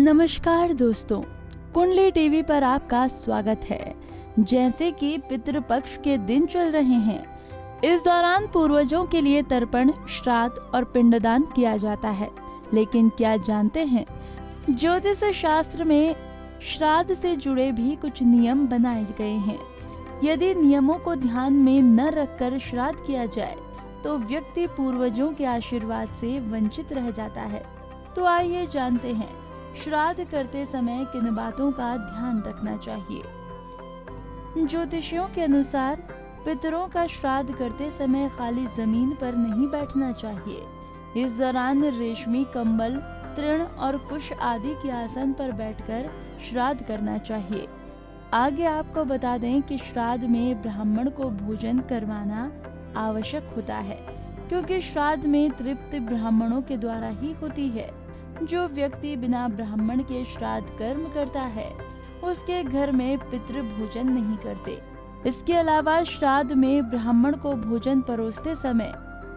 नमस्कार दोस्तों, कुंडली टीवी पर आपका स्वागत है। जैसे कि पितृपक्ष के दिन चल रहे हैं, इस दौरान पूर्वजों के लिए तर्पण, श्राद्ध और पिंडदान किया जाता है। लेकिन क्या जानते हैं, ज्योतिष शास्त्र में श्राद्ध से जुड़े भी कुछ नियम बनाए गए हैं। यदि नियमों को ध्यान में न रखकर श्राद्ध किया जाए तो व्यक्ति पूर्वजों के आशीर्वाद से वंचित रह जाता है। तो आइए जानते हैं, श्राद्ध करते समय किन बातों का ध्यान रखना चाहिए। ज्योतिषियों के अनुसार पितरों का श्राद्ध करते समय खाली जमीन पर नहीं बैठना चाहिए। इस दौरान रेशमी कंबल, तृण और कुश आदि के आसन पर बैठकर श्राद्ध करना चाहिए। आगे आपको बता दें कि श्राद्ध में ब्राह्मण को भोजन करवाना आवश्यक होता है, क्योंकि श्राद्ध में तृप्ति ब्राह्मणों के द्वारा ही होती है। जो व्यक्ति बिना ब्राह्मण के श्राद्ध कर्म करता है, उसके घर में पितृ भोजन नहीं करते। इसके अलावा श्राद्ध में ब्राह्मण को भोजन परोसते समय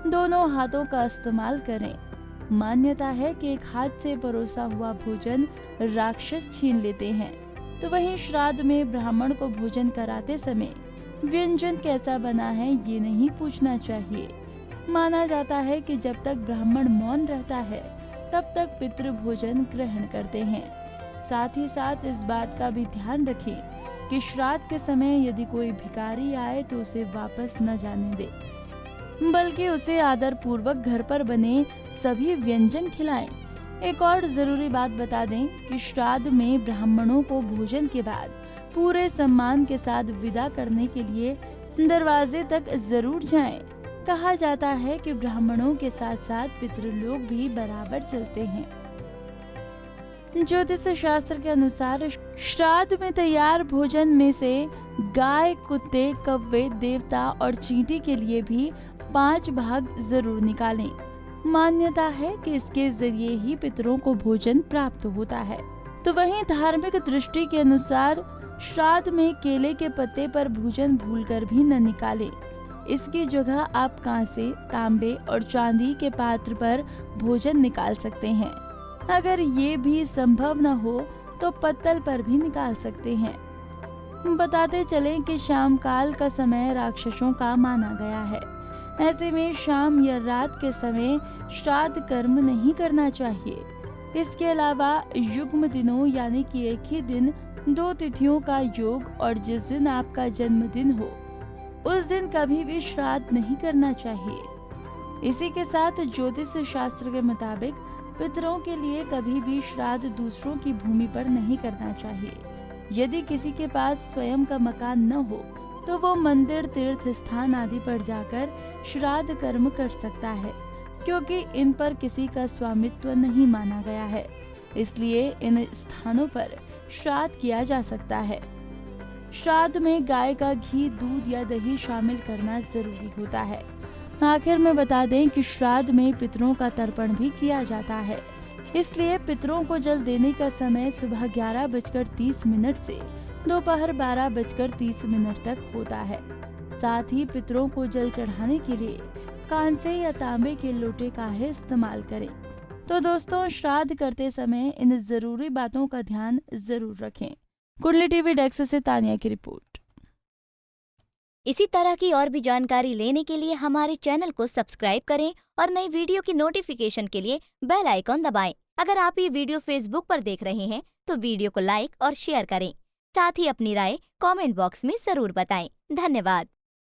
दोनों हाथों का इस्तेमाल करें। मान्यता है कि एक हाथ से परोसा हुआ भोजन राक्षस छीन लेते हैं। तो वहीं श्राद्ध में ब्राह्मण को भोजन कराते समय व्यंजन कैसा बना है ये नहीं पूछना चाहिए। माना जाता है कि जब तक ब्राह्मण मौन रहता है तब तक पितृ भोजन ग्रहण करते हैं। साथ ही साथ इस बात का भी ध्यान रखें कि श्राद्ध के समय यदि कोई भिखारी आए तो उसे वापस न जाने दे, बल्कि उसे आदर पूर्वक घर पर बने सभी व्यंजन खिलाएं। एक और जरूरी बात बता दें कि श्राद्ध में ब्राह्मणों को भोजन के बाद पूरे सम्मान के साथ विदा करने के लिए दरवाजे तक जरूर जाएं। कहा जाता है कि ब्राह्मणों के साथ साथ पितृलोक भी बराबर चलते हैं। ज्योतिष शास्त्र के अनुसार श्राद्ध में तैयार भोजन में से गाय, कुत्ते, कौवे, देवता और चींटी के लिए भी 5 भाग जरूर निकालें। मान्यता है कि इसके जरिए ही पितरों को भोजन प्राप्त होता है। तो वहीं धार्मिक दृष्टि के अनुसार श्राद्ध में केले के पत्ते पर भोजन भूलकर भी न निकालें। इसकी जगह आप कांसे, तांबे और चांदी के पात्र पर भोजन निकाल सकते हैं। अगर ये भी संभव न हो तो पत्तल पर भी निकाल सकते हैं। बताते चलें कि शाम काल का समय राक्षसों का माना गया है। ऐसे में शाम या रात के समय श्राद्ध कर्म नहीं करना चाहिए। इसके अलावा युग्म दिनों यानी कि एक ही दिन 2 तिथियों का योग और जिस दिन आपका जन्मदिन हो उस दिन कभी भी श्राद्ध नहीं करना चाहिए। इसी के साथ ज्योतिष शास्त्र के मुताबिक पितरों के लिए कभी भी श्राद्ध दूसरों की भूमि पर नहीं करना चाहिए। यदि किसी के पास स्वयं का मकान न हो तो वो मंदिर, तीर्थ स्थान आदि पर जाकर श्राद्ध कर्म कर सकता है, क्योंकि इन पर किसी का स्वामित्व नहीं माना गया है। इसलिए इन स्थानों पर श्राद्ध किया जा सकता है। श्राद्ध में गाय का घी, दूध या दही शामिल करना जरूरी होता है। आखिर में बता दें कि श्राद्ध में पितरों का तर्पण भी किया जाता है। इसलिए पितरों को जल देने का समय सुबह 11:30 से दोपहर 12:30 तक होता है। साथ ही पितरों को जल चढ़ाने के लिए कांसे या तांबे के लोटे का ही इस्तेमाल करें। तो दोस्तों, श्राद्ध करते समय इन जरूरी बातों का ध्यान जरूर रखें। कुंडली टीवी डेस्क से तानिया की रिपोर्ट। इसी तरह की और भी जानकारी लेने के लिए हमारे चैनल को सब्सक्राइब करें और नई वीडियो की नोटिफिकेशन के लिए बेल आइकॉन दबाएं। अगर आप ये वीडियो फेसबुक पर देख रहे हैं तो वीडियो को लाइक और शेयर करें। साथ ही अपनी राय कमेंट बॉक्स में जरूर बताएं। धन्यवाद।